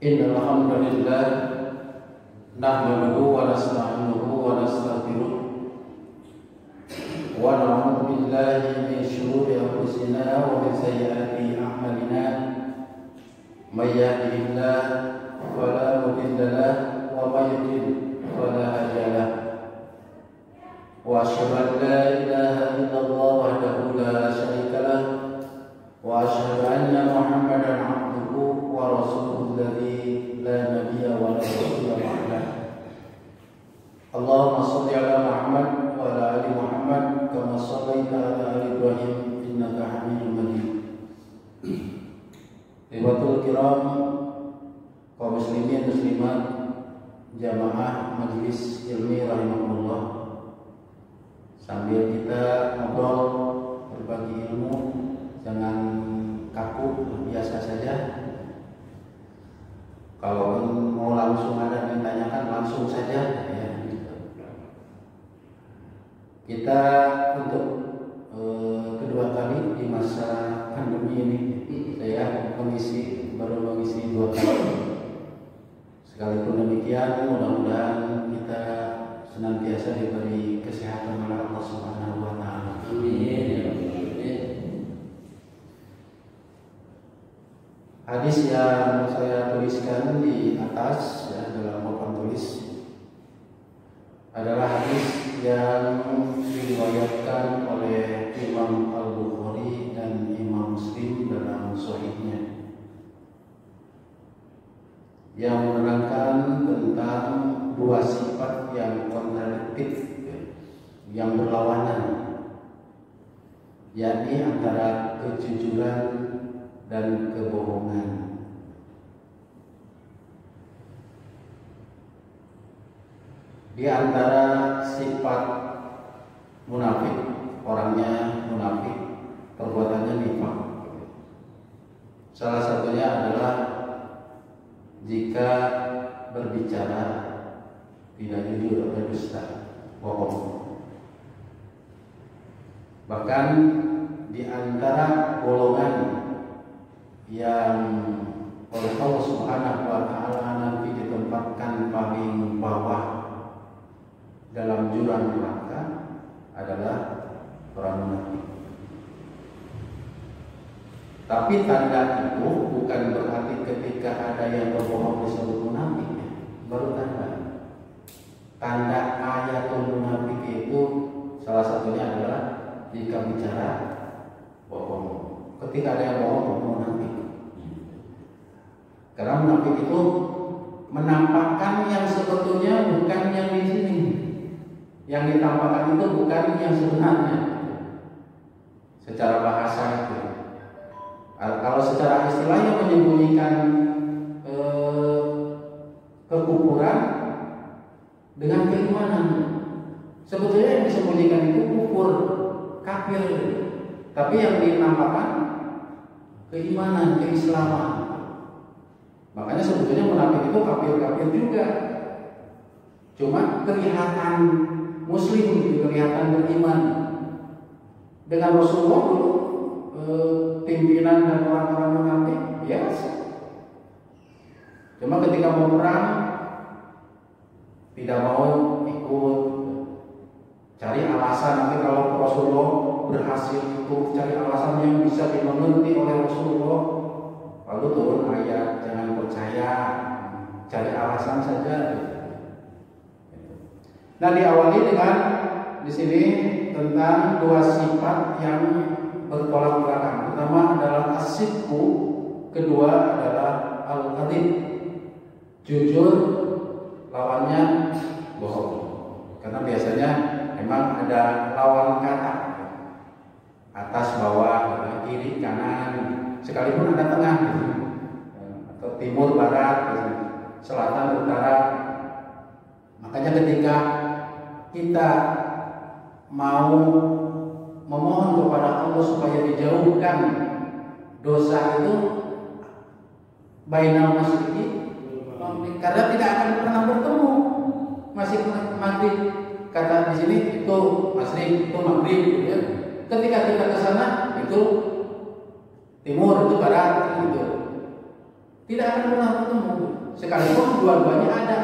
Innal hamdalillah nahmaduhu wa nasta'inuhu wa nastaghfiruh wa na'udzu billahi min shururi anfusina wa min sayyiati a'malina may yahdihillahu fala mudilla lahu wa may yudlil fala hadiya lahu wa asyhadu an la ilaha illallah wahdahu la syarika lahu wa asyhadu anna Muhammadan abduhu wa rasuluhu alladzi la nabiyya wa la rasula ba'dah. Allahumma shalli ala Muhammad wa ala ali Muhammad kama shallaita ala ali Ibrahim innaka Hamidum Majid. Ikhwatul kiram, kaum muslimin muslimat jamaah majelis ilmi rahimahullah. Sambil kita ngobrol berbagi ilmu, jangan kaku, biasa saja. Kalau mau langsung ada yang ditanyakan langsung saja ya. Kita untuk kedua kali di masa pandemi ini, saya baru mengisi 2 kali. Sekalipun demikian, mudah-mudahan kita senantiasa diberi kesehatan oleh Allah Subhanahu wa taala. Amin. Hadis yang saya tuliskan di atas ya, dalam papan tulis adalah hadis yang diriwayatkan oleh Imam Al-Bukhari dan Imam Muslim dalam Sahihnya, yang menerangkan tentang 2 sifat yang kontradiktif, yang berlawanan, yakni antara kejujuran dan kebohongan. Di antara sifat munafik, orangnya munafik, perbuatannya nifaq. Salah satunya adalah jika berbicara tidak jujur, berdusta, bohong. Bahkan di antara golongan yang oleh Allah Subhanahu wa taala nanti ditempatkan paling bawah dalam jurang neraka adalah orang munafik. Tapi tanda itu bukan berarti ketika ada yang berbohong disebut munafik, baru tanda. Tanda ayatul munafik itu salah satunya adalah jika bicara bohong. Ketika ada yang bohong, munafik. Karena munafik itu menampakkan yang sebetulnya bukan yang di sini. Yang ditampakkan itu bukan yang sebenarnya. Secara bahasa itu. Kalau secara istilahnya menyembunyikan kekufuran dengan keimanan. Sebetulnya yang disembunyikan itu kufur, kafir. Tapi yang dinampakkan keimanan, keislaman. Makanya sebetulnya munafik itu kafir-kafir juga. Cuma kelihatan muslim, kelihatan beriman. Dengan Rasulullah dulu pimpinan dan orang-orang munafik biasa. Cuma ketika mau perang tidak mau ikut, cari alasan. Nanti kalau Rasulullah berhasil itu cari alasan yang bisa dimengerti oleh Rasulullah, lalu turun ayat jangan percaya, cari alasan saja. Nah, diawali dengan di sini tentang 2 sifat yang bertolak belakang. Pertama adalah as-sidqu, kedua adalah al-kadhib, jujur, lawannya bohong. Karena biasanya memang ada lawan kata, atas bawah, kiri kanan, sekalipun ada tengah, atau timur barat, selatan utara. Makanya ketika kita mau memohon kepada Allah supaya dijauhkan dosa itu bainal masyriqi, karena tidak akan pernah bertemu. Masih maghrib, kata di sini itu masyriq, itu maghrib, ya. Ketika kita ke sana itu timur, itu barat, gitu. tidak akan pernah bertemu. Sekalipun dua-duanya ada.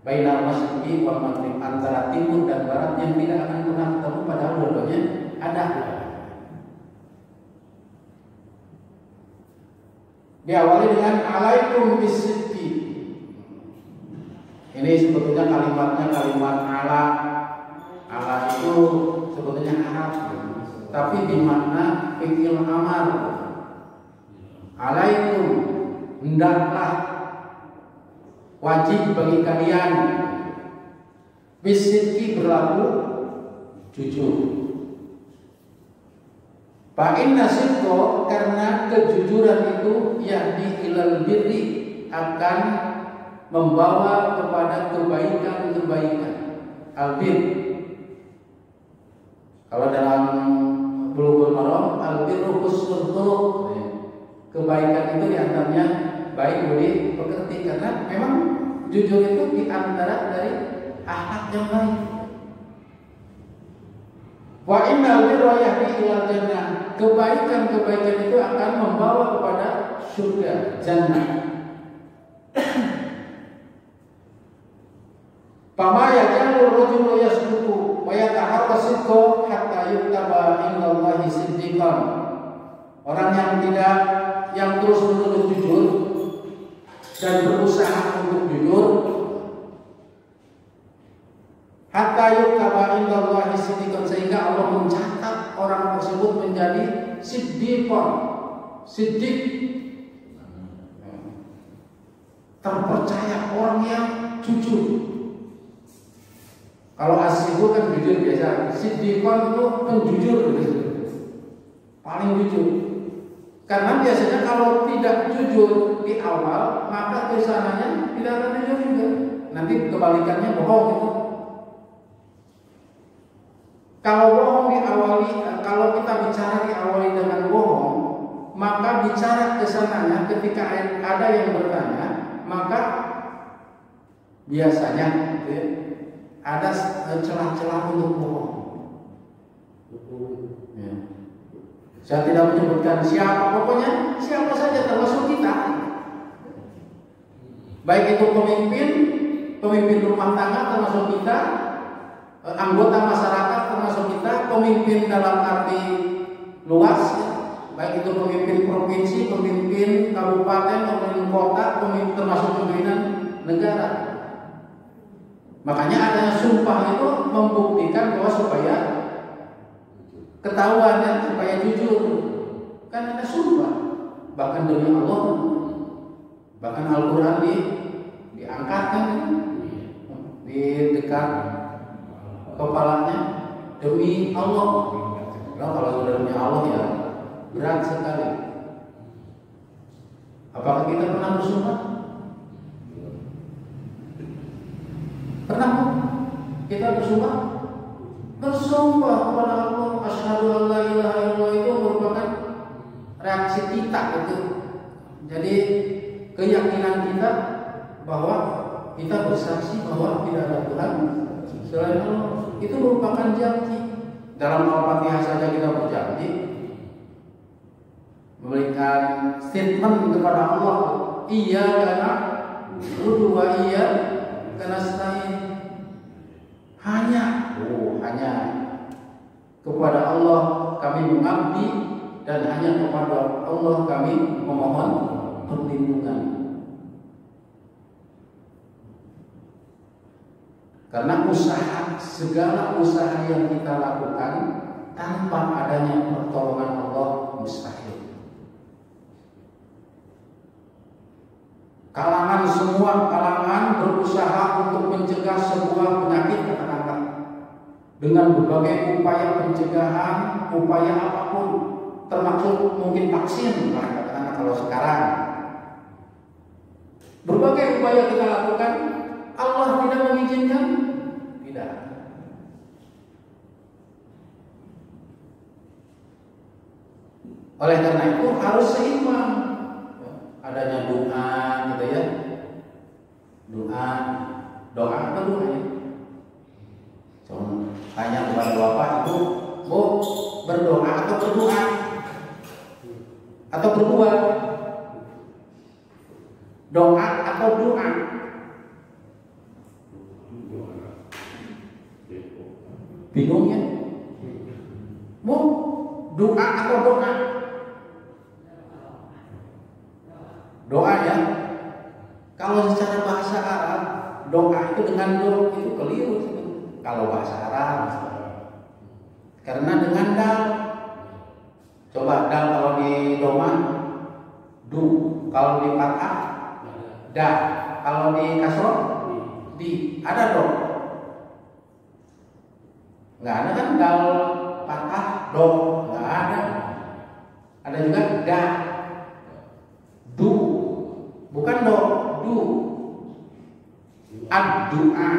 Bainal masyriqi wal maghrib, antara timur dan barat yang tidak akan pernah bertemu, padahal dua-duanya ada. Diawali dengan alaikum bisidqi. Ini sebetulnya kalimatnya kalimat ala. Ala itu sebetulnya Arab, tapi bermakna fi'il amar. Alaikum, hendaklah, wajib bagi kalian, bisidqi, berlaku jujur. Fa'inna sidqa, karena kejujuran itu yahdi ilal birri, akan membawa kepada kebaikan-kebaikan. Albir, kalau dalam Bulughul Maram, albirru husnul khuluq, kebaikan itu diantaranya baik budi pekerti, karena memang jujur itu diantara dari akhlak yang baik. Wa innal birra yahdi ilal jannah, kebaikan-kebaikan itu akan membawa kepada surga, jannah. Fama yajalur rajulu yasduqu wa yataharra sidqa hatta yuktaba indallahi siddiqan. Orang yang terus-menerus jujur dan berusaha untuk jujur, hatta yuktaba indallahi siddiqan, sehingga Allah mencatat orang tersebut menjadi siddiqan. Siddiq, terpercaya, orang yang jujur. Kalau asyiku kan jujur biasa, siddiqan itu penjujur, paling jujur. Karena biasanya kalau tidak jujur di awal, maka kesananya tidak akan jujur juga. Nanti kebalikannya bohong itu. Kalau bohong diawali, kalau kita bicara diawali dengan bohong, maka bicara kesananya ketika ada yang bertanya, maka biasanya ada celah-celah untuk bohong. Ya. Saya tidak menyebutkan siapa, pokoknya siapa saja termasuk kita. Baik itu pemimpin rumah tangga termasuk kita, anggota masyarakat termasuk kita, pemimpin dalam arti luas, baik itu pemimpin provinsi, pemimpin kabupaten, pemimpin kota, termasuk pimpinan negara. Makanya adanya sumpah itu membuktikan bahwa supaya ketahuan, ya, supaya jujur. Kan ada sumpah. Bahkan demi Allah, bahkan Al-Quran diangkatkan di dekat kepalanya, demi Allah. Nah, kalau sudah demi Allah ya berat sekali. Apakah kita pernah bersumpah? Pernah kita bersumpah? Bersumpah kepada Allah, asyhadu an la ilaha illallah, itu merupakan reaksi kita itu. Jadi keyakinan kita bahwa kita bersaksi bahwa tidak ada Tuhan selain Allah, itu merupakan janji. Dalam Al-Fatihah saja kita berjanji memberikan statement kepada Allah, iya karena wa iya karena selain hanya kepada Allah kami mengabdi, dan hanya kepada Allah kami memohon perlindungan. Karena segala usaha yang kita lakukan tanpa adanya pertolongan Allah mustahil. Semua kalangan berusaha untuk mencegah sebuah penyakit, katakanlah, dengan berbagai upaya pencegahan, upaya apapun, termasuk mungkin vaksin, katakanlah kalau sekarang. Berbagai upaya kita lakukan, Allah tidak mengizinkan, tidak. Oleh karena itu harus seimbang. Adanya doa, gitu ya. Doa apa doa ya? Tanya kepada Bapak itu, berdoa atau berdoa atau berbuat? Doa atau doa? Bingung ya? Bu, doa atau doa? Doa ya. Kalau secara bahasa Arab, doa itu dengan do itu keliru. Kalau bahasa Arab, karena dengan dal. Coba dal kalau di doman, du. Kalau di fathah, da. Kalau di kasroh, di. Ada do? Nggak ada kan dal fathah do, nggak ada. Ada juga da, du, bukan do, du. Ad-du'a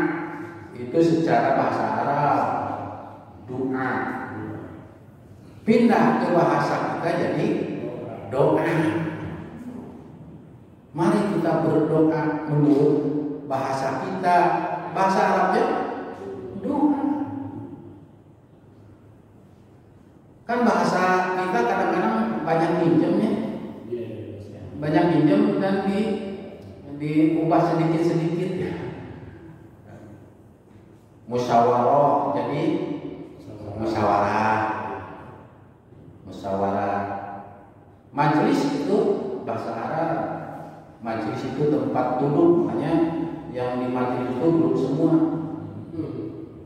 itu secara bahasa Arab doa. Pindah ke bahasa kita jadi doa. Mari kita berdoa menurut bahasa kita. Bahasa Arabnya doa. Kan bahasa kita kadang-kadang banyak minjemnya, banyak minjem dan diubah sedikit-sedikit ya. Musyawarah jadi musyawarah. Majelis itu bahasa Arab. Majelis itu tempat duduk, makanya yang di majelis itu duduk semua.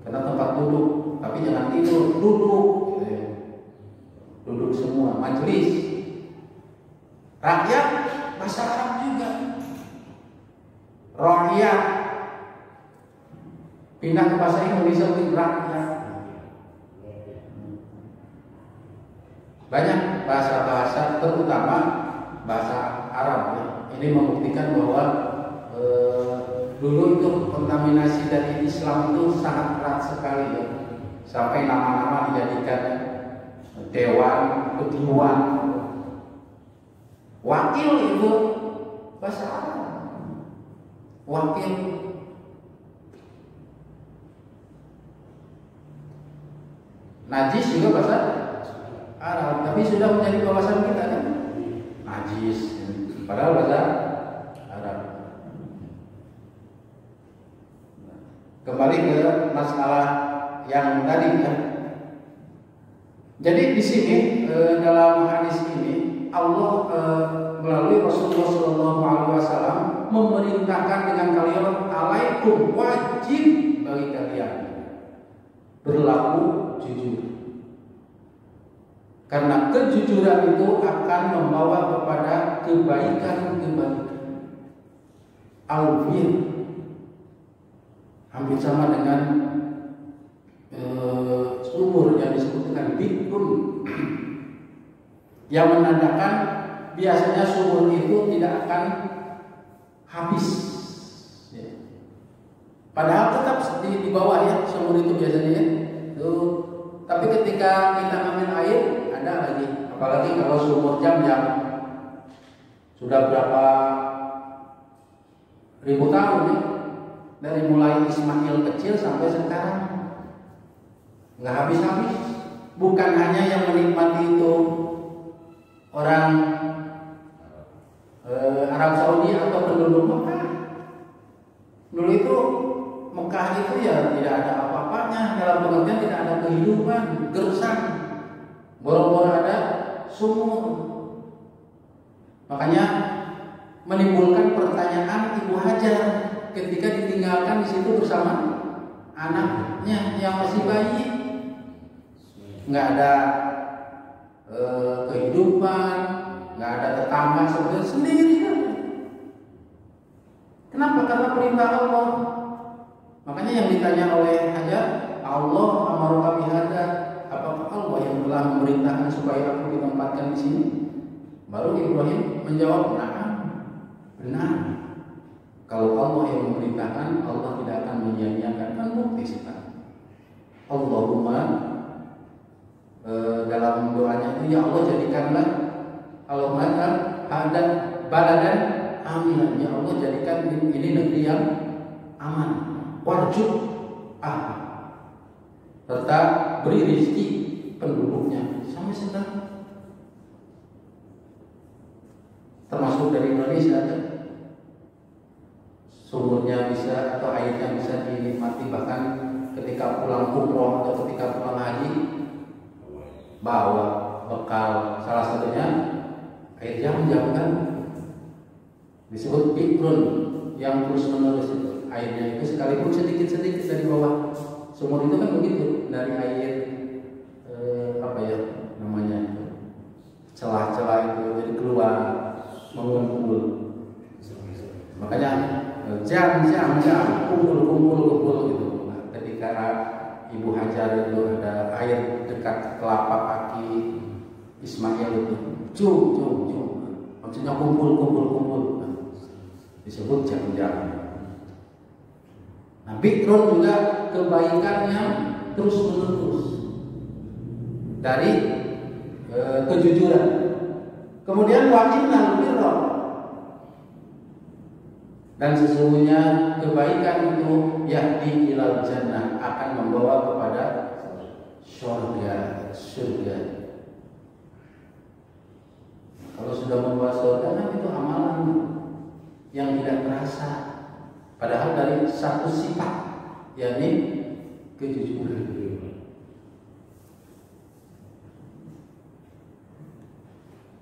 Karena tempat duduk, tapi jangan tidur, duduk. Duduk semua, majelis. Rakyat bahasa Arab juga. Rakyat. Pindah ke bahasa Indonesia mungkin rakyat. Banyak bahasa-bahasa, terutama bahasa Arab ya. Ini membuktikan bahwa dulu itu kontaminasi dari Islam itu sangat erat sekali ya. Sampai nama-nama dijadikan dewan, ketuan, wakil itu bahasa Arab. Wakil. Najis juga bahasa Arab, tapi sudah menjadi wawasan kita kan? Najis, padahal bahasa Arab. Kembali ke masalah yang tadi ya. Jadi di sini dalam hadis ini Allah melalui Rasulullah SAW memerintahkan dengan kalimat alaikum, wajib bagi kalian berlaku jujur. Karena kejujuran itu akan membawa kepada kebaikan-kebaikan. Al-bir hampir sama dengan sumur yang disebut dengan bikrun, yang menandakan biasanya sumur itu tidak akan habis. Padahal tetap di bawah ya sumur itu biasanya. Tapi ketika kita ambil air ada lagi, apalagi kalau sumur jam-jam sudah berapa ribu tahun ya, dari mulai Ismail kecil sampai sekarang nggak habis-habis. Bukan hanya yang menikmati itu orang Arab Saudi atau penduduk Mekah. Dulu itu Mekah itu ya tidak ada apa-apanya, dalam pengertian tidak ada kehidupan, gersang, boro-boro ada sumur. Makanya menimbulkan pertanyaan Ibu Hajar ketika ditinggalkan di situ bersama anaknya yang masih bayi. Nggak ada kehidupan, nggak ada tetangga, sendiri kan? Kenapa? Karena perintah Allah. Makanya yang ditanya oleh Hajar, Allah amaruka bihadza, apakah Allah yang telah memerintahkan supaya aku ditempatkan di sini? Baru Ibrahim menjawab, nah, benar. Kalau Allah yang memerintahkan, Allah tidak akan menyia-nyiakan. Kan bukti sekali. Allahumma dalam doanya itu, ya Allah jadikanlah Allahumma hada baladan aminan, ya Allah jadikan ini negeri yang aman. Warjuk serta beri rezeki penduduknya sampai sekarang, termasuk dari Indonesia. sumurnya bisa atau airnya bisa dinikmati bahkan ketika pulang umroh atau ketika pulang haji, bawa bekal salah satunya air jam-jam kan, disebut bikrun yang terus menerus itu. Airnya itu sekalipun sedikit-sedikit dari bawah sumur itu kan begitu, dari air apa ya namanya itu, celah-celah itu jadi keluar mengumpul. Makanya jam kumpul gitu. Nah, ketika Ibu Hajar itu ada air dekat telapak kaki Ismail itu, cum, maksudnya kumpul. Nah, disebut jam-jam. Nah, bikrun juga kebaikan yang terus menerus dari kejujuran. Kemudian wajibna birra, dan sesungguhnya kebaikan itu yahdi ilal jannah, akan membawa kepada surga. Kalau sudah membawa surga kan itu amalan yang tidak terasa, padahal dari satu sifat, yakni kejujuran.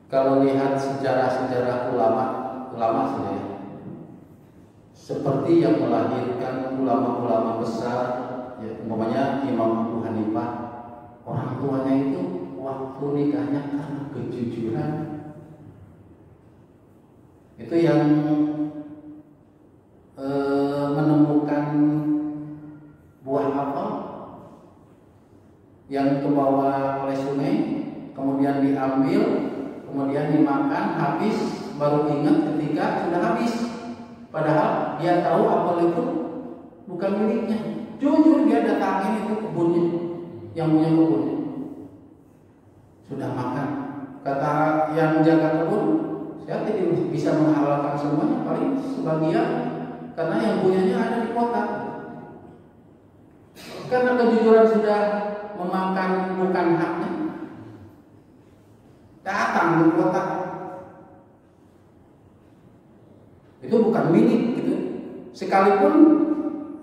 Kalau lihat sejarah ulama sebenarnya, seperti yang melahirkan ulama-ulama besar, ya, umpamanya Imam Abu Hanifah, orang tuanya itu waktu nikahnya karena kejujuran. Itu yang menemukan buah apel yang kebawa oleh sungai, kemudian diambil, kemudian dimakan, habis, baru ingat ketika sudah habis. Padahal dia tahu apel itu bukan miliknya. Jujur dia datangin itu kebunnya, yang punya kebunnya. Sudah makan. Kata yang jaga kebun, saya tidak bisa menghalalkan semuanya, paling sebagian, karena yang punyanya ada di kota. Karena kejujuran sudah memakan bukan haknya, datang ke kota. Itu bukan milik gitu. Sekalipun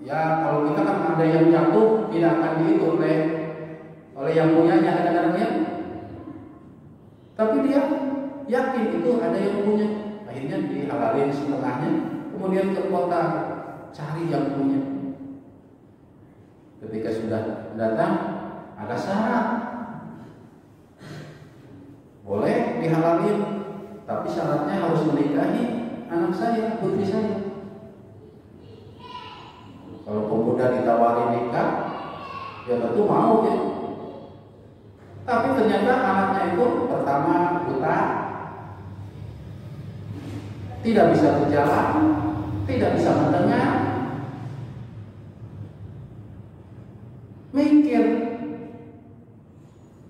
ya kalau kita kan ada yang jatuh tidak akan dihitung oleh yang punyanya, kadang-kadang. Tapi dia yakin itu ada yang punya. Akhirnya dihalalin setengahnya, kemudian ke kota cari yang punya. Ketika sudah datang ada syarat, boleh dihalalin, tapi syaratnya harus menikahi anak saya, putri saya. Kalau pemuda ditawari nikah, ya tentu mau ya. Tapi ternyata anaknya itu pertama buta, tidak bisa berjalan, tidak bisa mendengar, mikir.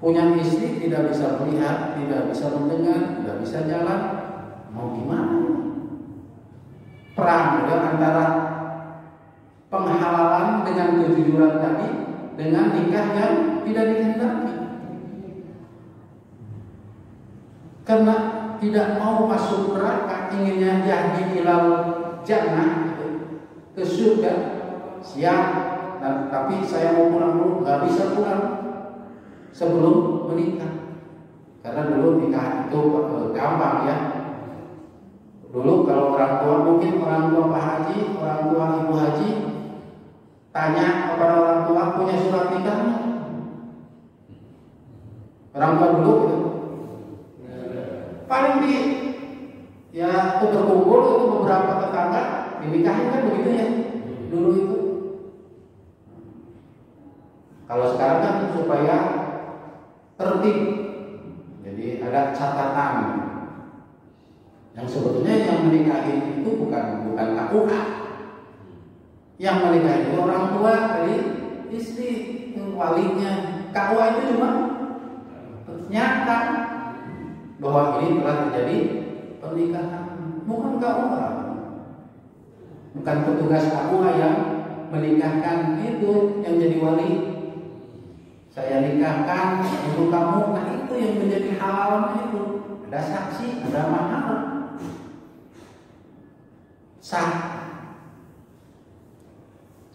Punya istri tidak bisa melihat, tidak bisa mendengar, tidak bisa jalan, mau gimana? Perang ya, antara penghalalan dengan kejujuran tadi dengan nikah yang tidak dikehendaki. Karena tidak mau masuk neraka, inginnya yahdi ilal jannah, ke surga, siap. Nah, tapi saya mau pulang dulu, nggak bisa pulang sebelum menikah. Karena dulu nikah itu gampang ya. Dulu kalau orang tua, mungkin orang tua Pak Haji, orang tua Ibu Haji, tanya kepada orang tua, punya surat nikah? Orang tua dulu gitu. Paling ya berkumpul itu beberapa tetangga dinikahin kan begitu ya dulu itu. Kalau sekarang kan supaya tertib, jadi ada catatan. Yang sebetulnya yang menikahi itu bukan KUA. Yang menikahi itu orang tua dari istri, walinya. KUA itu cuma nyata bahwa ini telah terjadi pernikahan, bukan KUA. Bukan petugas KUA yang menikahkan itu yang jadi wali. Saya nikahkan ibu kamu, nah itu yang menjadi halal itu. Ada saksi, ada mahar, sah.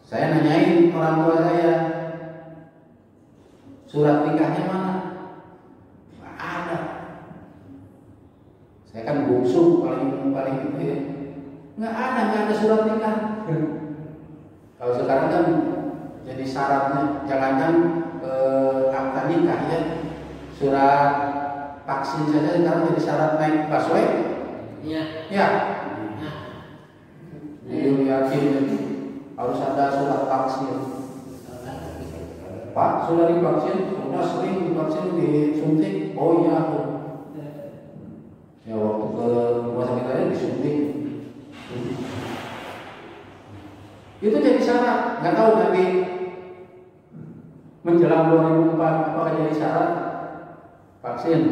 Saya nanyain orang tua saya, surat nikahnya mana? Nggak ada. Saya kan bungsu paling itu ya. Nggak ada surat nikah. Kalau sekarang kan jadi syaratnya, jangankan akta nikah ya, surat vaksin saja sekarang jadi syarat naik busway. Iya. Ya. Jadi yakin harus ada surat vaksin. Pak, sudah divaksin, sudah sering divaksin, disuntik. Oh iya. Ya waktu ke rumah sakit aja disuntik. Itu jadi syarat. Nggak tahu nanti menjelang 2004 apakah jadi syarat vaksin.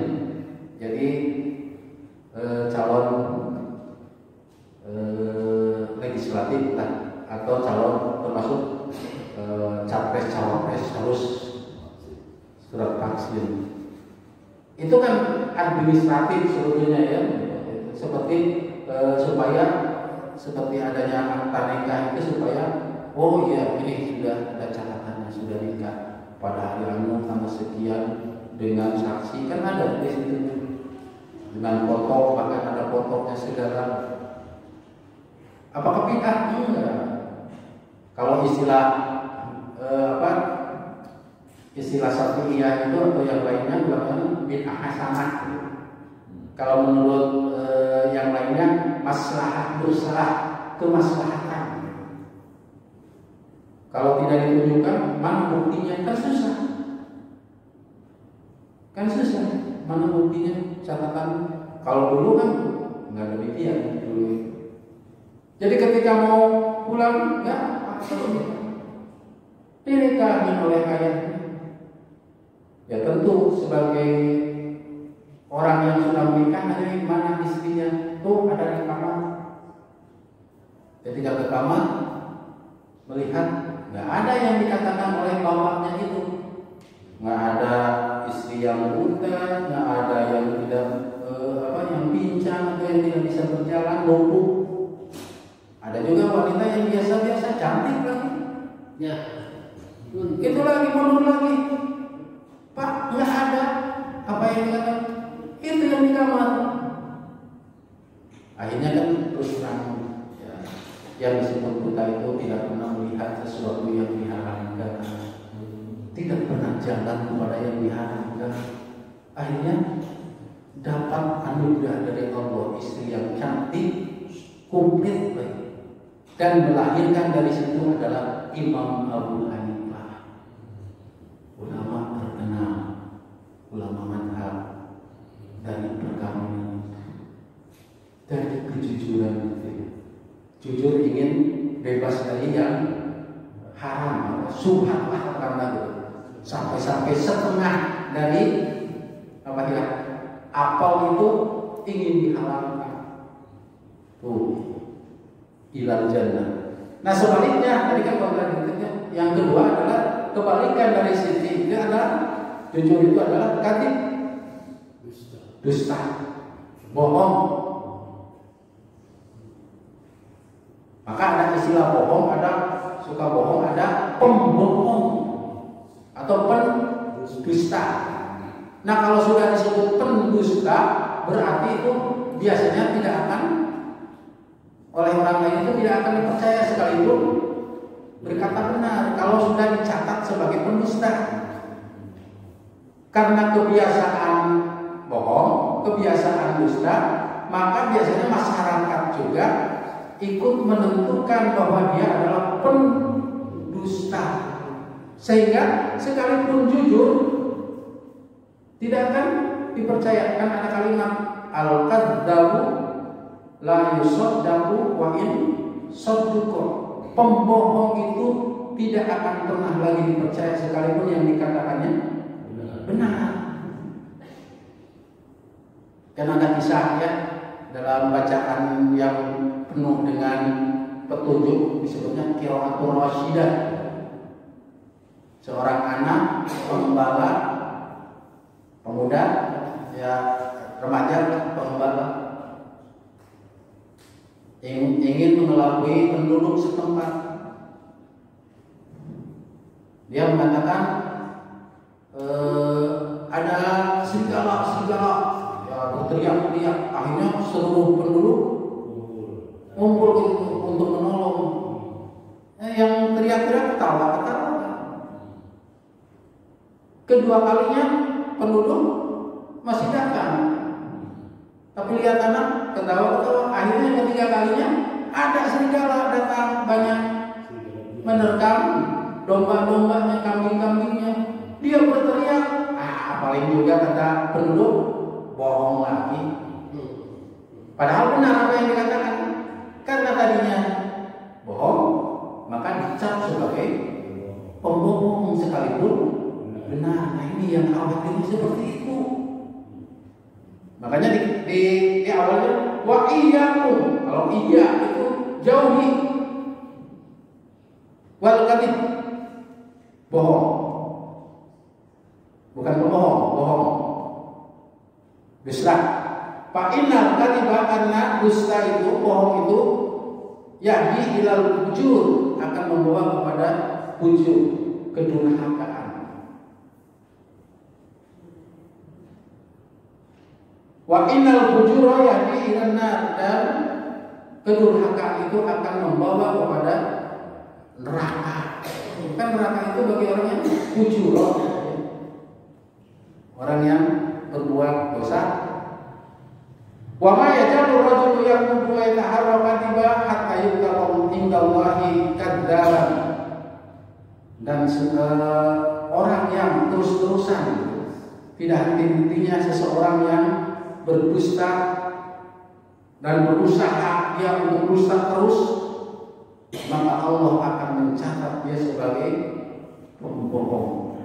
Jadi calon legislatif lah, atau calon termasuk capres cawapres harus surat vaksin. Itu kan administratif sebetulnya ya, seperti supaya seperti adanya akta nikah itu supaya oh iya ini sudah ada catatannya, sudah nikah pada hari anu tanggal sekian dengan saksi, kan ada di situ dengan foto, bahkan ada fotonya segala. Apakah bid'ah? Enggak. Kalau istilah istilah Syafi'iyah itu atau yang lainnya bilangnya bid'ah hasanah. Kalau menurut yang lainnya maslahat berusaha kemaslahatan. Kalau tidak ditunjukkan, mana buktinya? Kan susah. Mana buktinya? Catatan. Kalau dulu kan nggak demikian dulu. Jadi ketika mau pulang, nggak dinikahin oleh ayahnya. Ya tentu sebagai orang yang sudah menikah, ada di mana istrinya? Tuh ada di kamar. Ketika ke kamar, melihat nggak ada yang dikatakan oleh bapaknya itu. Nggak ada istri yang buta, nggak ada yang tidak yang pincang atau yang tidak bisa berjalan, lumpuh. Ada juga wanita yang biasa-biasa, cantik lagi. Ya, itu lagi mundur lagi. Pak, nggak ada. Apa yang dikatakan? Itu yang di kamar. Akhirnya kan terus terang ya, yang disebut buta itu tidak pernah melihat sesuatu yang diharamkan, tidak pernah jalan kepada yang diharamkan. Akhirnya dapat anugerah dari Allah, istri yang cantik, komplit baik. Dan melahirkan dari situ adalah Imam Abu Hanifah, ulama terkenal, ulama madhab, dari perkawinan, dari kejujuran itu. Jujur ingin bebas dari yang haram, subhat karena itu. Sampai setengah dari apel itu ingin dihalalkan. Tuh. Ilal jannah. Nah sebaliknya tadi kan kontradiktifnya. Yang kedua adalah kebalikan dari sisi itu adalah jujur itu adalah kadhib, dusta, bohong. Maka ada istilah bohong, ada suka bohong, ada pembohong atau pendusta. Nah kalau sudah disebut pendusta berarti itu biasanya tidak akan oleh orang lain itu tidak akan dipercaya sekalipun berkata benar kalau sudah dicatat sebagai pendusta. Karena kebiasaan bohong, kebiasaan dusta, maka biasanya masyarakat juga ikut menentukan bahwa dia adalah pendusta. Sehingga sekalipun jujur tidak akan dipercayakan. Ada kalimat al-kadzabu la yusaddaqu wa in saddaqa. Pembohong itu tidak akan pernah lagi dipercaya sekalipun yang dikatakannya benar. Dan ada kisah ya dalam bacaan yang penuh dengan petunjuk disebutnya qiraatul rasyidah. Seorang anak pengembala, pemuda ya remaja pengembala ingin mengelabui penduduk setempat. Dia mengatakan ada serigala ya, berteriak-teriak. Akhirnya seluruh penduduk ngumpul untuk menolong. Yang teriak-teriak ketawa. Kedua kalinya penduduk masih datang, tapi lihat anak ketawa. Akhirnya yang ketiga kalinya ada serigala datang banyak menerkam domba-dombanya, kambing-kambingnya. Dia berteriak, paling juga kata penduduk, bohong lagi. Padahal benar apa yang dikatakan. Karena tadinya bohong, maka dicap sebagai pembohong sekalipun benar. Nah ini yang khawatirnya seperti itu. Makanya di awalnya wa iyyakum, kalau iya itu jauhi, wal kadhib, bohong. Bukan pembohong, bohong. Dusta. Fa innal kadhiba, karena dusta itu, bohong itu yahdi ilal fujur, akan membawa kepada fujur, kedurhakaan. Wa innal fujura yahdi ilan nar, dan kedurhakaan itu akan membawa kepada neraka. Kan neraka itu bagi orang yang fujur, orang yang berbuat dosa. Wa ma yajalu rajulu yaqudu wa yataharra kadiba hatta yuqalu indallahi kadzaban. Dan orang yang terus-terusan, tidak henti-hentinya seseorang yang berdusta dan berusaha dia untuk dusta terus, maka Allah akan mencatat dia sebagai pembohong.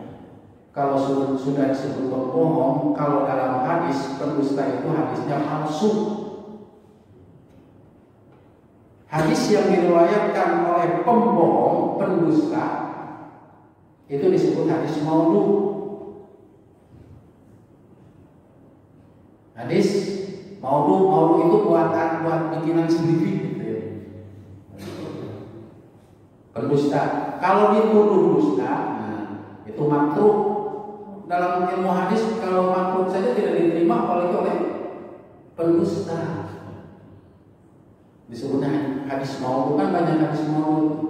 Kalau sudah disebut pembohong, kalau dalam hadis pendusta itu hadisnya palsu. Hadis yang diriwayatkan oleh pembohong, pendusta, itu disebut hadis maudhu. Hadis maudhu itu buat bikinan sendiri gitu ya. Pendusta. Kalau dituduh dusta, itu makruh. Dalam ilmu hadis, kalau makruh saja tidak diterima apalagi oleh pendusta. Disebutnya hadis maudhu, kan banyak hadis maudhu.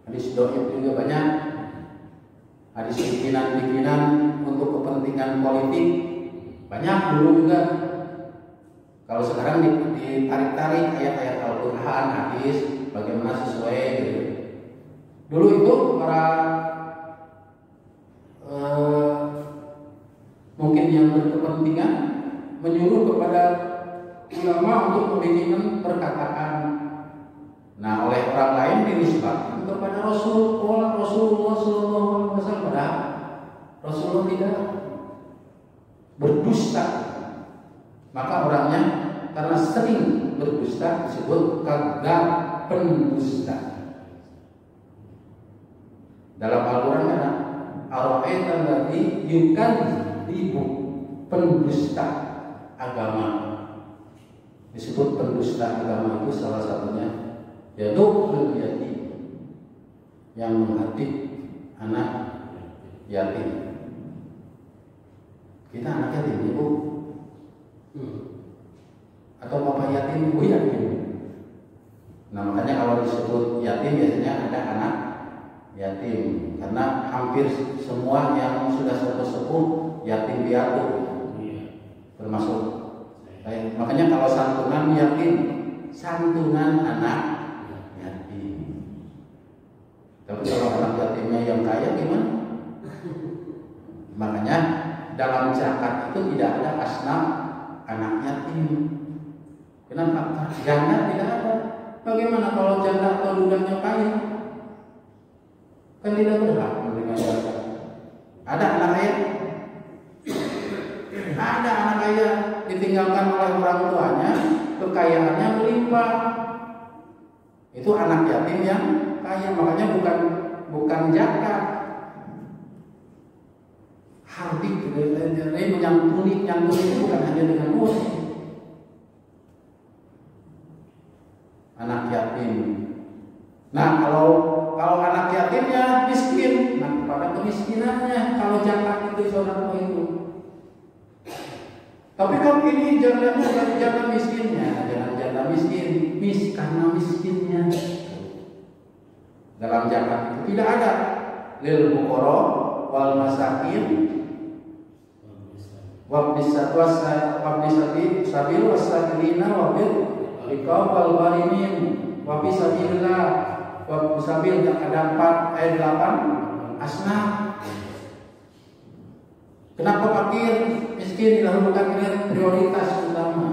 Hadis dhaif juga banyak. Hadis bikinan-bikinan untuk kepentingan politik banyak dulu juga. Kalau sekarang ditarik-tarik ayat-ayat Al-Quran, hadis, bagaimana sesuai gitu. Dulu itu para mungkin yang berkepentingan menyuruh kepada ulama untuk membikin perkataan. Nah, oleh orang lain dinisbatkan kepada Rasulullah SAW. Padahal Rasulullah tidak berdusta. Maka orangnya karena sering berdusta disebut kadzdzab, pendusta. Dalam Al-Quran ada ar-ra'aital ladzi yukadzibu, pendusta agama. Disebut pendusta agama itu salah satunya yadul yatim, yang menghadip anak yatim. Kita anak yatim, Ibu, atau bapak yatim, ibu yatim. Nah, makanya kalau disebut yatim biasanya ada anak yatim, karena hampir semua yang sudah sepuh yatim piatu, termasuk. Makanya kalau santunan yatim, santunan anak yatim. Tapi kalau anak yatimnya yang kaya gimana? Makanya dalam zakat itu tidak ada asnaf anak yatim. Kenapa? Janda tidak ada. Bagaimana kalau janda atau dudanya kaya? Kan tidak berhak menerima zakat. Ada anak kaya? Ada anak kaya ditinggalkan oleh orang tuanya, kekayaannya melimpah. Itu anak yatim yang kaya, makanya bukan zakat. Hardik, jadi menyantuni itu bukan hanya dengan uang. Anak yatim. Nah, kalau anak yatim yatimnya miskin, nah kepada kemiskinannya kalau zakat itu sedekah itu. Tapi kalau ini janda miskinnya, jangan janda miskin, karena miskinnya. Dalam zakat itu tidak ada lil fuqara wal masakin wabnis sabil wasabilina wabil riqab wal gharimin wabisabilillah wabisabil. Ada 4 ayat 8 asnaf. Kenapa fakir miskin didahulukan prioritas utama?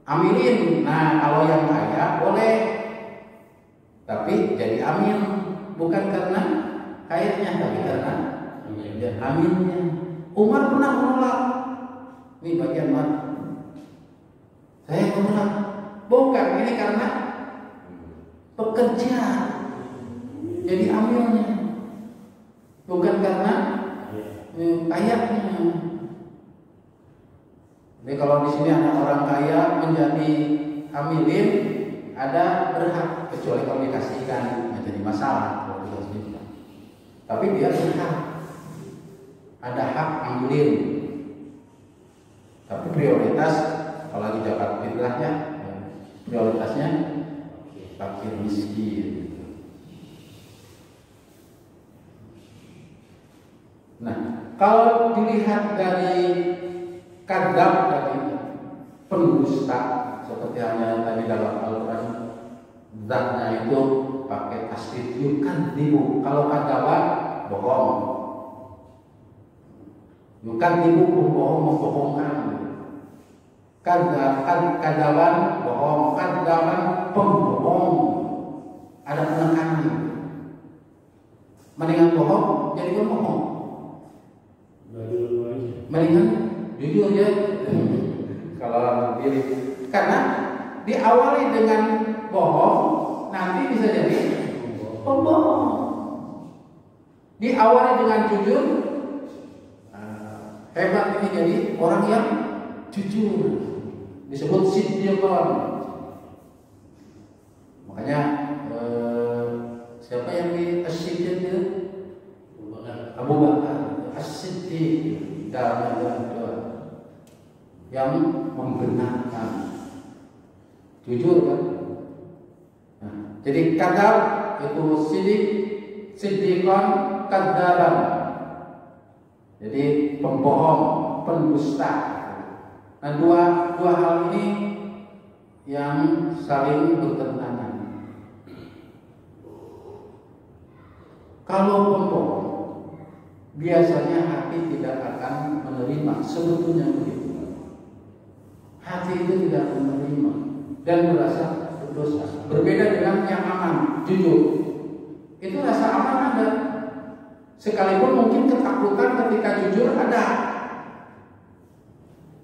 Amilin, nah kalau yang kaya boleh, tapi jadi amin, bukan karena kayanya, tapi karena aminnya. Umar pernah menolak, ini bagian mana? Saya menolak, bukan ini karena pekerja, jadi aminnya, bukan karena kayanya. Jadi kalau di sini ada orang kaya menjadi amilin, ada berhak, kecuali kalau dikasihkan menjadi masalah kalau dikasihkan. Tapi dia berhak, ada hak amilin. Tapi prioritas kalau lagi zakat fitrahnya, prioritasnya fakir miskin. Nah, kalau dilihat dari kadab tadi, pendusta, seperti hanya tadi dalam Al-Quran, zatnya itu pakai tasdid yukan tibu. Kalau kadaban bohong, yukan tibu bohong, membohongkan. Kadaban bohong, kadaban pembohong, ada penekanan. Mendingan bohong jadi pembohong, mendingan jujur ya. Kalau pilih, karena diawali dengan bohong, nanti bisa jadi pembohong. Diawali dengan jujur, hebat ini jadi orang yang jujur, disebut siddiqon. Makanya siapa yang di as-siddiq itu? Abu Bakar as-siddiq, yang membenarkan, jujur kan. Nah, jadi kadab itu siddiqon, kadaban, jadi pembohong, pendusta. Nah, dua hal ini yang saling bertentangan. Kalau pembohong, biasanya hati tidak akan menerima, sebetulnya begitu. Hati itu tidak menerima dan merasa berdosa. Berbeda dengan yang aman, jujur. Itu rasa aman ada. Sekalipun mungkin ketakutan ketika jujur ada.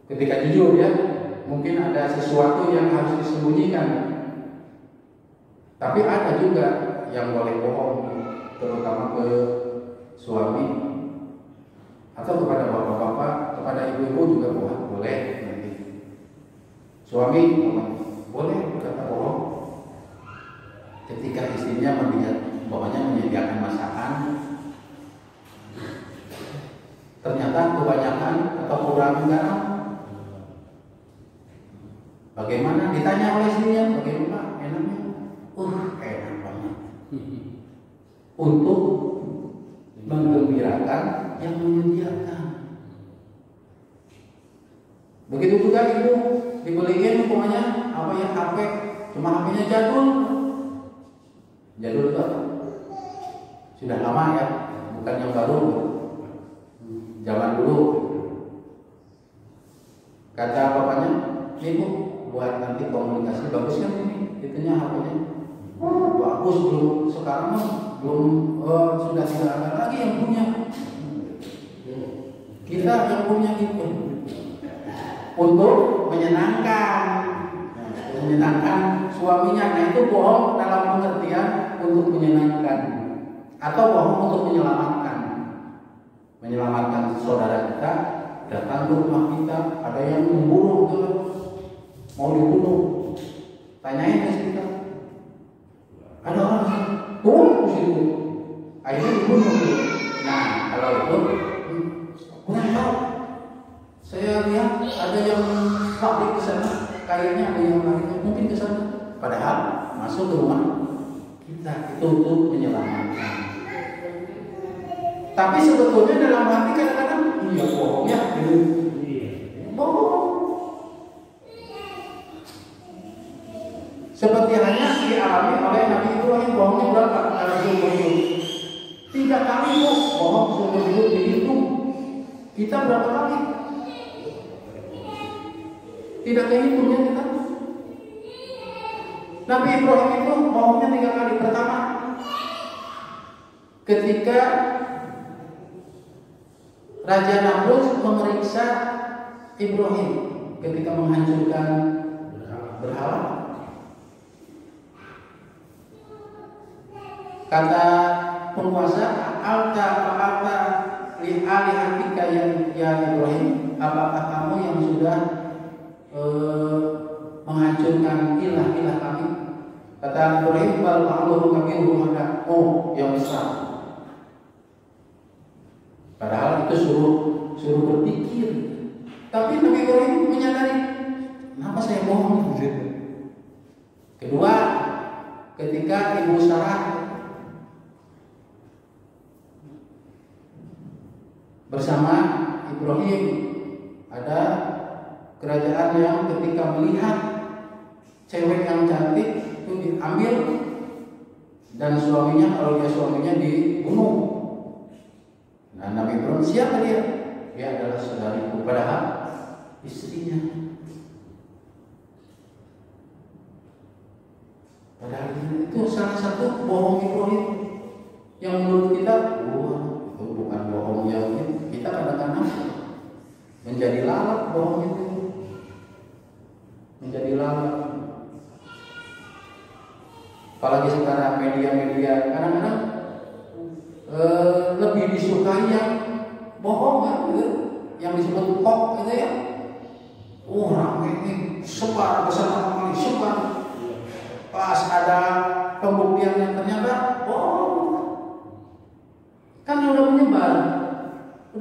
Ketika jujur ya, mungkin ada sesuatu yang harus disembunyikan. Tapi ada juga yang boleh bohong, terutama ke suami atau kepada bapak-bapak, kepada ibu-ibu juga boleh. Suami boleh berkata bohong ketika istrinya menyediakan masakan, ternyata kebanyakan atau kurang garam. Bagaimana? Ditanya oleh istrinya, bagaimana enaknya? Enak banget. Untuk menggembirakan yang menyediakan. Begitu juga ibu dibeliin umpamanya apa ya, HP, cuma HP-nya jadul itu apa? Sudah lama ya, bukan yang baru, zaman dulu. Kata bapaknya, ibu buat nanti komunikasi bagus kan ini, itunya HP-nya. Bagus, belum sekarang belum, sudah tidak ada lagi yang punya. Kita yang punya itu untuk menyenangkan suaminya. Nah, itu bohong dalam pengertian untuk menyenangkan atau bohong untuk menyelamatkan saudara kita datang ke rumah kita, ada yang memburu, mau dibunuh, tanyain ke kita, Ada orang turun ke situ, akhirnya dibunuh. Nah, kalau itu kurang tahu. Saya lihat ada yang lari ke sana, kayaknya ada yang lari mungkin ke sana. Padahal masuk ke rumah kita itu untuk menyelamatkan. Tapi sebetulnya dalam hati kadang-kadang iya bohong ya, bohong. Seperti halnya dialami oleh Nabi Ibrahim, bohongnya berapa dalam seumur hidup? 3 kali kok bohong seumur hidup dihitung. Kita berapa kali? Tidak kehitungnya kita. Nabi Ibrahim itu bohongnya 3 kali. Pertama, ketika Raja Namrud memeriksa Ibrahim ketika menghancurkan berhala. Kata penguasa, alta li alihatika ya Ibrahim, apakah kamu yang sudah menghancurkan ilah-ilah kami? Kata Ibrahim, bal fa'aluhu kabiruhum hada. Oh, yang besar. Padahal itu suruh berpikir. Tapi Nabi Ibrahim menyadari, kenapa saya bohong? Kedua, ketika Ibu Sarah bersama Ibrahim, ada kerajaan yang ketika melihat cewek yang cantik itu diambil dan suaminya, kalau dia suaminya dibunuh. Nah, Nabi Ibrahim, siapa dia? Dia adalah saudariku, padahal istrinya. Padahal itu salah satu bohong Ibrahim yang menurut kita, itu bukan bohong yang kita kadang-kadang menjadi lalat bohong itu, menjadi lalat. Apalagi sekarang media-media kadang-kadang lebih disukai yang bohong kan, yang disebut hoax gitu ya. Ramai ini sebar kesana kemari, sebar. Pas ada pembuktian yang ternyata bohong, kan udah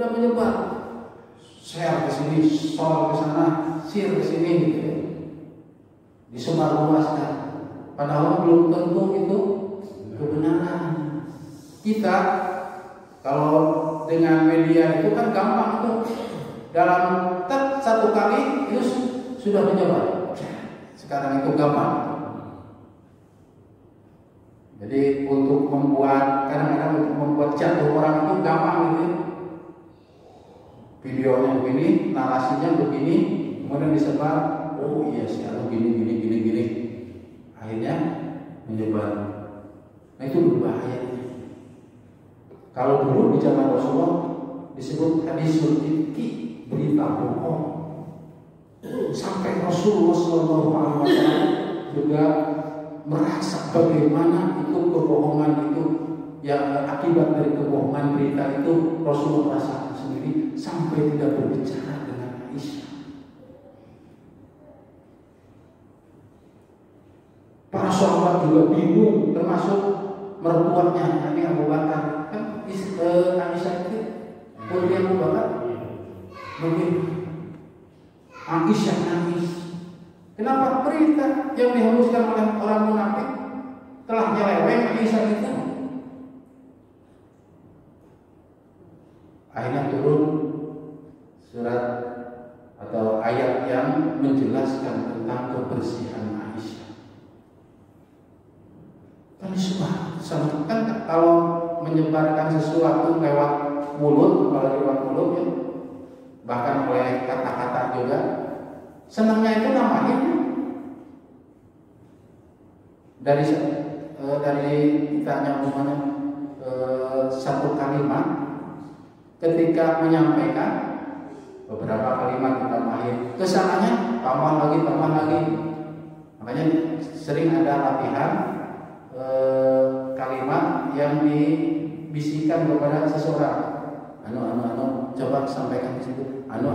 menyebar, share ke sini, share ke sana, share ke sini gitu ya. Disebar luaskan. Padahal belum tentu itu kebenaran. Kita kalau dengan media itu kan gampang tuh, dalam satu kali itu sudah menyebar. Sekarang itu gampang. Jadi untuk kadang-kadang untuk membuat jatuh orang itu gampang gitu. Videonya begini, narasinya begini, kemudian disebar. Oh iya sih, gini. Akhirnya menyebar. Nah itu berbahaya. Kalau dulu di zaman Rasulullah disebut hadisul ifki, berita bohong. Sampai Rasulullah SAW juga merasa bagaimana itu kebohongan itu, yang akibat dari kebohongan berita itu Rasulullah rasakan sendiri sampai tidak berbicara dengan Aisyah. Para sahabat juga bingung, termasuk mertuanya Nabi Abu Bakar. Kan Aisyah itu kemudian Abu Bakar begitu. Aisyah nangis. Kenapa? Berita yang dihembuskan oleh orang munafik telah nyeleweng Aisyah itu. Akhirnya turun surat atau ayat yang menjelaskan tentang kebersihan Aisyah. Kan kan kalau menyebarkan sesuatu lewat mulut, kalau lewat mulut ya, bahkan oleh kata-kata juga, senangnya itu namanya dari kita nyambungannya satu kalimat, ketika menyampaikan beberapa kalimat kita mahir, kesananya tambah lagi. Makanya sering ada latihan kalimat yang dibisikkan kepada seseorang. Anu, coba sampaikan di situ. Anu,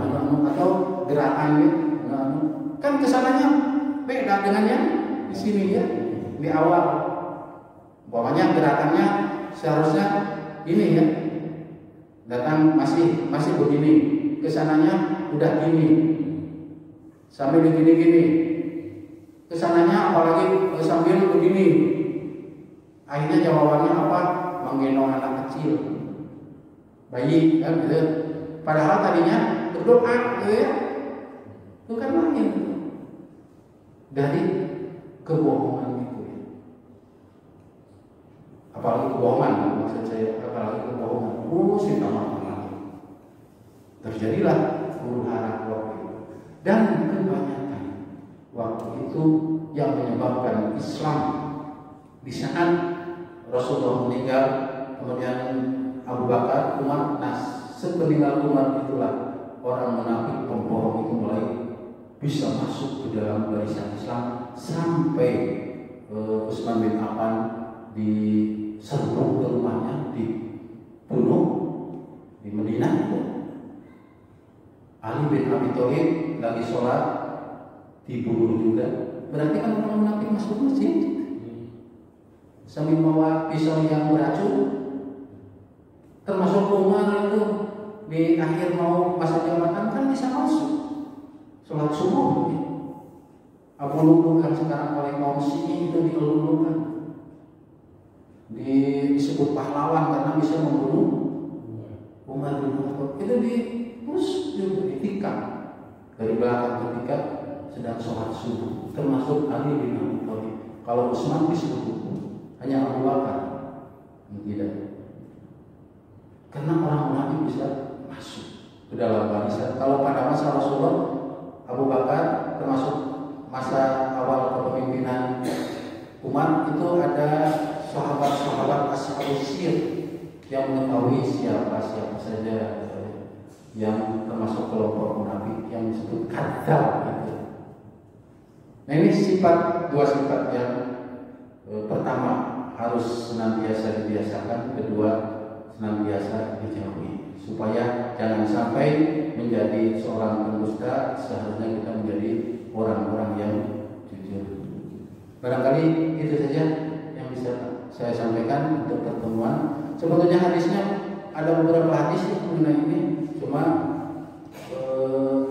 atau gerakan anu. Kan kesananya beda dengan yang di sini ya, di awal. Umpamanya gerakannya seharusnya ini ya, datang masih begini, kesananya udah gini, sambil gini-gini, kesananya apalagi sambil begini. Akhirnya jawabannya apa? Menggendong anak kecil, bayi kan gitu. Padahal tadinya berdoa gitu ya. Itu kan lain dari kebohongan itu ya. Apalagi kebohongan, maksud saya apalagi kebohongan. Kita maaf. Terjadilah huru hara waktu itu. Dan kebanyakan waktu itu yang menyebabkan Islam di saat Rasulullah meninggal, kemudian Abu Bakar, Umar, sepeninggal Umar itulah orang munafik pembohong itu mulai bisa masuk ke dalam barisan Islam sampai Utsman bin Affan diserbu ke rumahnya, dibunuh di Madinah itu. Ali bin Abi Thalib lagi sholat dibunuh juga. Berarti kan orang munafik masuk masjid sambil membawa pisau yang beracun. Termasuk Umar itu di akhir mau masa jabatan kan bisa masuk sholat subuh. Abu Lu'lu'ah yang sekarang oleh kaum Syi'i itu dielulukan, disebut pahlawan karena bisa membunuh Umar bin Khattab. Itu ditikam dari belakang ketika sedang sholat subuh. Termasuk Ali bin Abi Thalib. Kalau Utsman disebut, hanya Abu Bakar tidak. Karena orang munafik bisa masuk ke dalam barisan. Kalau pada masa Rasulullah, Abu Bakar termasuk masa awal kepemimpinan Umar itu ada sahabat-sahabat Ashabus Sir yang mengetahui siapa saja yang termasuk kelompok munafik yang disebut kadzab itu. Nah ini dua sifat yang pertama harus senantiasa dibiasakan, kedua senantiasa dijauhi supaya jangan sampai menjadi seorang pendusta. Seharusnya kita menjadi orang-orang yang jujur. Barangkali itu saja yang bisa saya sampaikan untuk pertemuan. Sebetulnya hadisnya ada beberapa hadis mengenai ini, cuma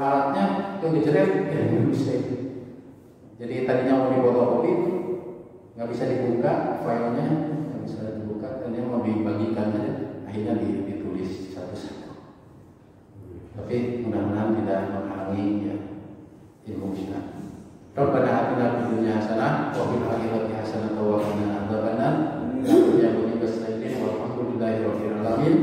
alatnya kegejrep ya bisa. Jadi tadinya mau difotokopi nggak bisa dibuka filenya, nggak bisa dibuka, dan dia mau dibagikan aja, akhirnya ditulis satu-satu. Tapi mudah-mudahan tidak menghalangi ya ilmu kita. Rabbana atina fid dunya hasanah wa fil akhirati hasanah wa qina adzabannar. Walhamdulillahi rabbil alamin.